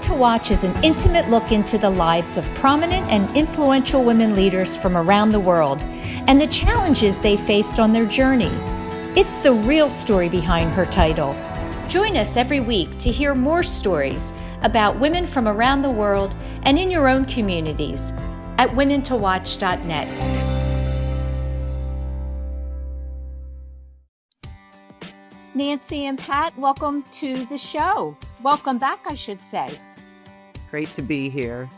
to Watch is an intimate look into the lives of prominent and influential women leaders from around the world and the challenges they faced on their journey. It's the real story behind her title. Join us every week to hear more stories about women from around the world and in your own communities at womentowatch.net. Nancy and Pat, welcome to the show. Welcome back, I should say. Great to be here.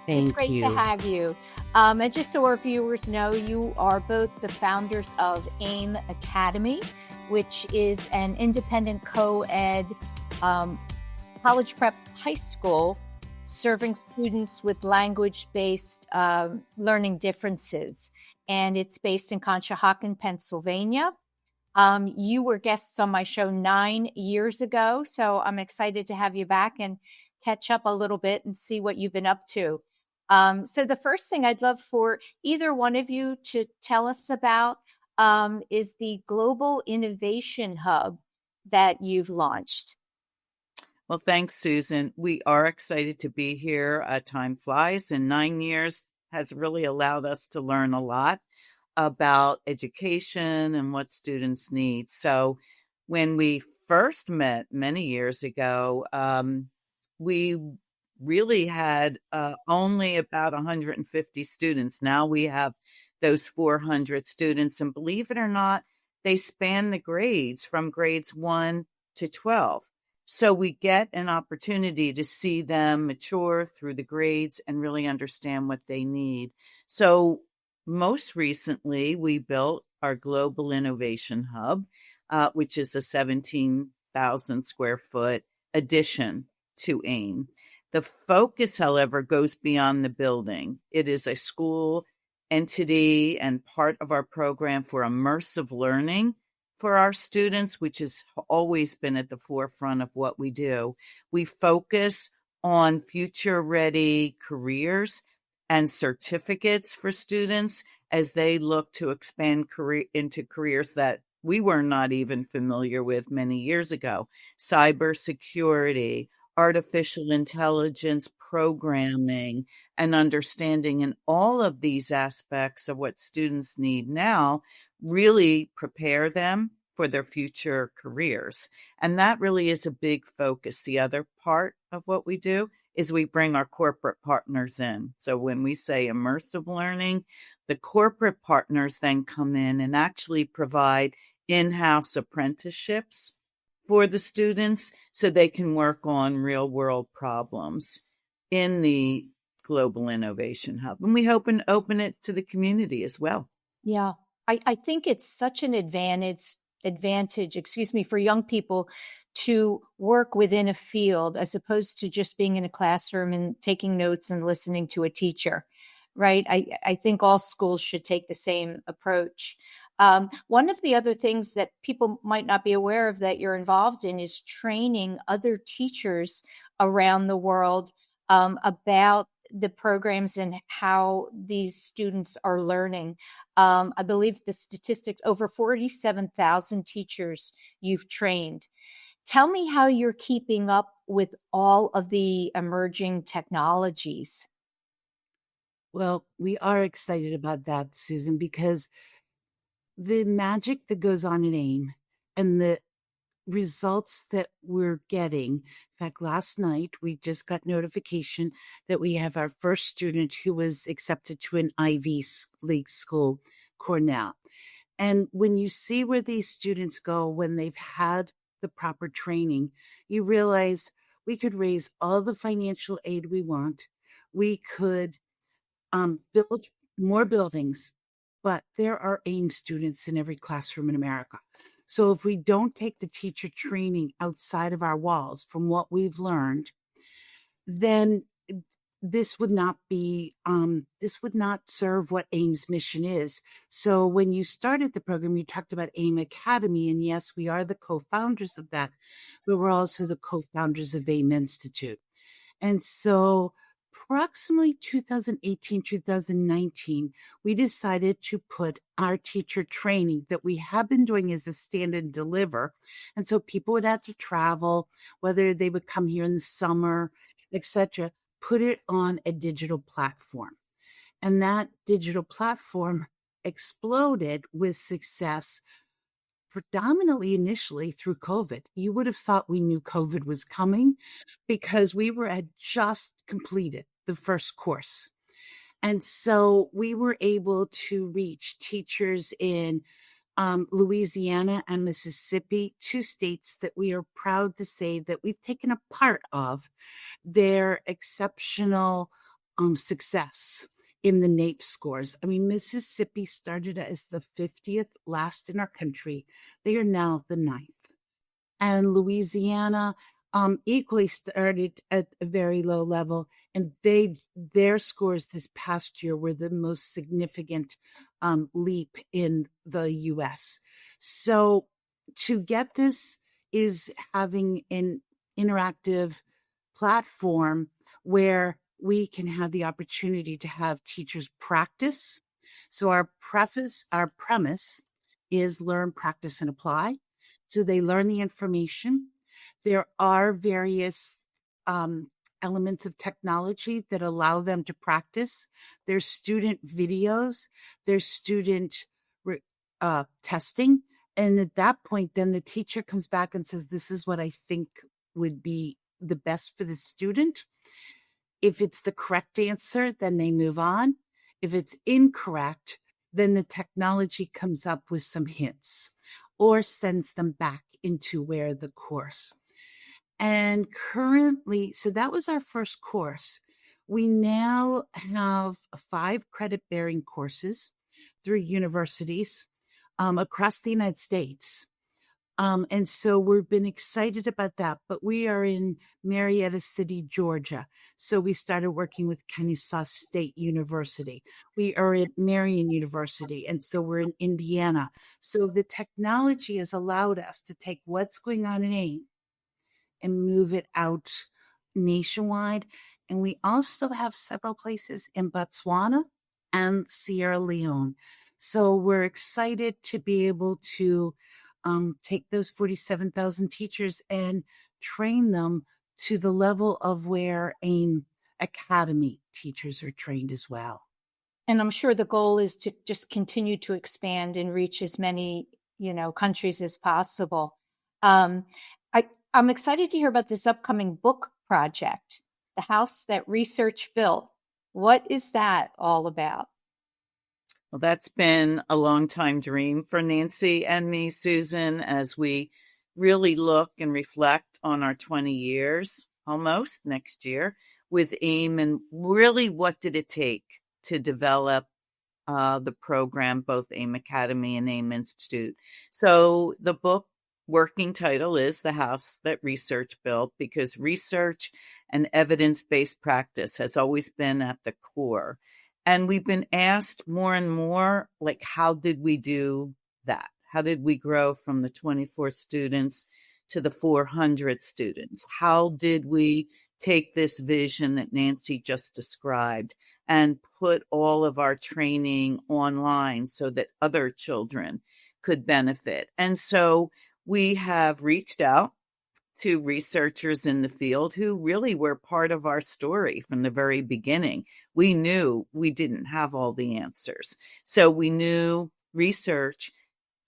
It's great to have you. And just so our viewers know, you are both the founders of AIM Academy, which is an independent co-ed college prep high school serving students with language-based learning differences. And it's based in Conshohocken, Pennsylvania. You were guests on my show 9 years ago, so I'm excited to have you back and catch up a little bit and see what you've been up to. So the first thing I'd love for either one of you to tell us about is the Global Innovation Hub that you've launched. Well, thanks, Susan. We are excited to be here. Time flies, and 9 years has really allowed us to learn a lot about education and what students need. So when we first met many years ago, we really had only about 150 students. Now we have those 400 students, and believe it or not, they span the grades from grades 1 to 12. So we get an opportunity to see them mature through the grades and really understand what they need. So most recently, we built our Global Innovation Hub, which is a 17,000 square foot addition to AIM. The focus, however, goes beyond the building. It is a school entity and part of our program for immersive learning for our students, which has always been at the forefront of what we do. We focus on future-ready careers and certificates for students as they look to expand into careers that we were not even familiar with many years ago. Cybersecurity, artificial intelligence, programming, and understanding, and all of these aspects of what students need now really prepare them for their future careers. And that really is a big focus. The other part of what we do is we bring our corporate partners in. So when we say immersive learning, the corporate partners then come in and actually provide in-house apprenticeships for the students so they can work on real-world problems in the Global Innovation Hub. And we hope and open it to the community as well. Yeah, I think it's such an advantage, for young people to work within a field as opposed to just being in a classroom and taking notes and listening to a teacher, right? I think all schools should take the same approach. One of the other things that people might not be aware of that you're involved in is training other teachers around the world about the programs and how these students are learning. I believe the statistic, over 47,000 teachers you've trained. Tell me how you're keeping up with all of the emerging technologies. Well, we are excited about that, Susan, because the magic that goes on in AIM and the results that we're getting. In fact, last night we just got notification that we have our first student who was accepted to an Ivy League school, Cornell. And when you see where these students go when they've had the proper training, you realize we could raise all the financial aid we want. We could build more buildings, but there are AIM students in every classroom in America. So if we don't take the teacher training outside of our walls from what we've learned, then this would not serve what AIM's mission is. So when you started the program, you talked about AIM Academy, and yes, we are the co-founders of that, but we're also the co-founders of AIM Institute. And so approximately 2018, 2019, we decided to put our teacher training that we have been doing as a stand and deliver. And so people would have to travel, whether they would come here in the summer etc., put it on a digital platform. And that digital platform exploded with success, predominantly initially through COVID. You would have thought we knew COVID was coming because had just completed the first course. And so we were able to reach teachers in Louisiana and Mississippi, two states that we are proud to say that we've taken a part of their exceptional success in the NAEP scores. I mean, Mississippi started as the 50th last in our country. They are now the 9th. And Louisiana equally started at a very low level, and their scores this past year were the most significant leap in the U.S. So to get this is having an interactive platform where we can have the opportunity to have teachers practice. So our premise is learn, practice, and apply. So they learn the information. There are various elements of technology that allow them to practice. There's student videos, there's student testing. And at that point, then the teacher comes back and says, this is what I think would be the best for the student. If it's the correct answer, then they move on. If it's incorrect, then the technology comes up with some hints or sends them back into where the course. And currently, so that was our first course. We now have 5 credit-bearing courses through universities across the United States. And so we've been excited about that, but we are in Marietta City, Georgia. So we started working with Kennesaw State University. We are at Marion University, and so we're in Indiana. So the technology has allowed us to take what's going on in AIM and move it out nationwide. And we also have several places in Botswana and Sierra Leone. So we're excited to be able to take those 47,000 teachers and train them to the level of where AIM Academy teachers are trained as well. And I'm sure the goal is to just continue to expand and reach as many, countries as possible. I'm excited to hear about this upcoming book project, The House That Research Built. What is that all about? Well, that's been a long time dream for Nancy and me, Susan, as we really look and reflect on our 20 years, almost next year, with AIM, and really what did it take to develop the program, both AIM Academy and AIM Institute. So the book working title is The House That Research Built, because research and evidence-based practice has always been at the core. And we've been asked more and more, like, how did we do that? How did we grow from the 24 students to the 400 students? How did we take this vision that Nancy just described and put all of our training online so that other children could benefit? And so we have reached out to researchers in the field who really were part of our story from the very beginning. We knew we didn't have all the answers. So we knew research,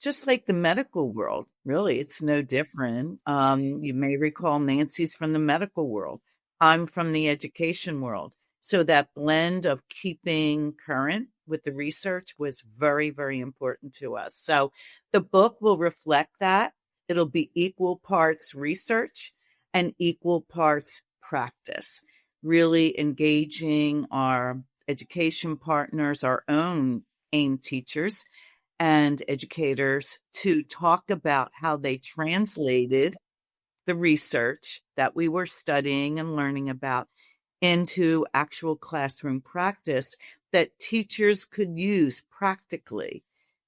just like the medical world, really, it's no different. You may recall Nancy's from the medical world. I'm from the education world. So that blend of keeping current with the research was very, very important to us. So the book will reflect that. It'll be equal parts research and equal parts practice, really engaging our education partners, our own AIM teachers and educators, to talk about how they translated the research that we were studying and learning about into actual classroom practice that teachers could use practically.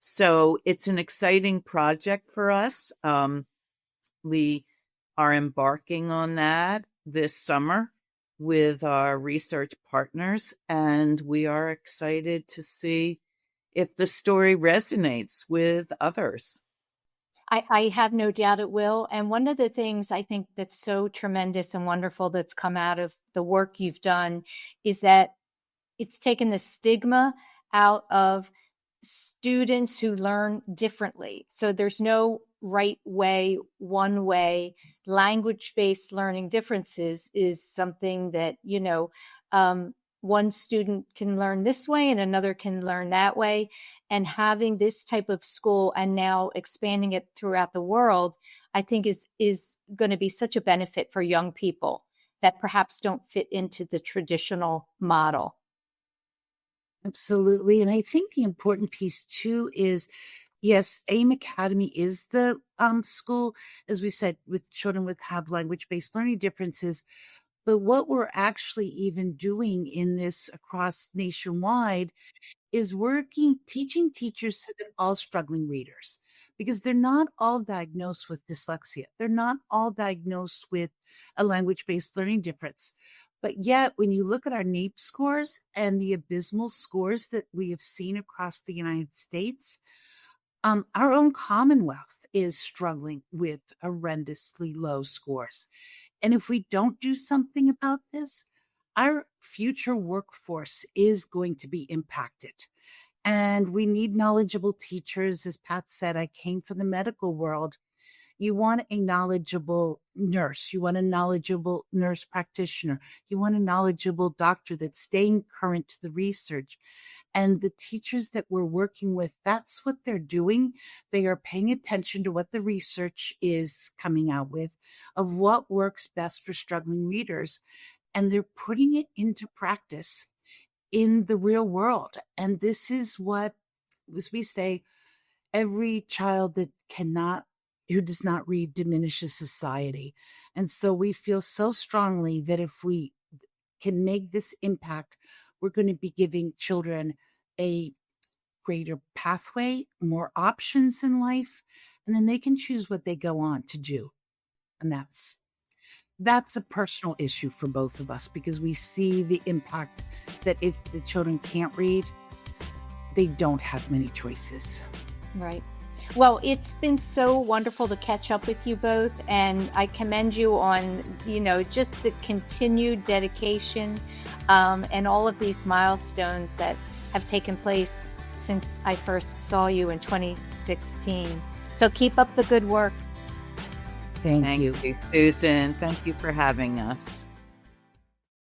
So it's an exciting project for us. We are embarking on that this summer with our research partners, and we are excited to see if the story resonates with others. I have no doubt it will. And one of the things I think that's so tremendous and wonderful that's come out of the work you've done is that it's taken the stigma out of students who learn differently. So there's no right way, one way. Language-based learning differences is something that, one student can learn this way and another can learn that way. And having this type of school and now expanding it throughout the world, I think is going to be such a benefit for young people that perhaps don't fit into the traditional model. Absolutely. And I think the important piece too is, yes, AIM Academy is the school, as we said, with children with have language-based learning differences. But what we're actually even doing in this across nationwide is teaching teachers so they're all struggling readers, because they're not all diagnosed with dyslexia. They're not all diagnosed with a language-based learning difference. But yet, when you look at our NAEP scores and the abysmal scores that we have seen across the United States, our own Commonwealth is struggling with horrendously low scores. And if we don't do something about this, our future workforce is going to be impacted. And we need knowledgeable teachers. As Pat said, I came from the medical world. You want a knowledgeable nurse. You want a knowledgeable nurse practitioner. You want a knowledgeable doctor that's staying current to the research. And the teachers that we're working with, that's what they're doing. They are paying attention to what the research is coming out with of what works best for struggling readers. And they're putting it into practice in the real world. And this is what, as we say, every child who does not read diminishes society. And so we feel so strongly that if we can make this impact, we're going to be giving children a greater pathway, more options in life, and then they can choose what they go on to do. And that's a personal issue for both of us, because we see the impact that if the children can't read, they don't have many choices. Right. Well, it's been so wonderful to catch up with you both, and I commend you on, just the continued dedication and all of these milestones that have taken place since I first saw you in 2016. So keep up the good work. Thank you. Thank you, Susan. Thank you for having us.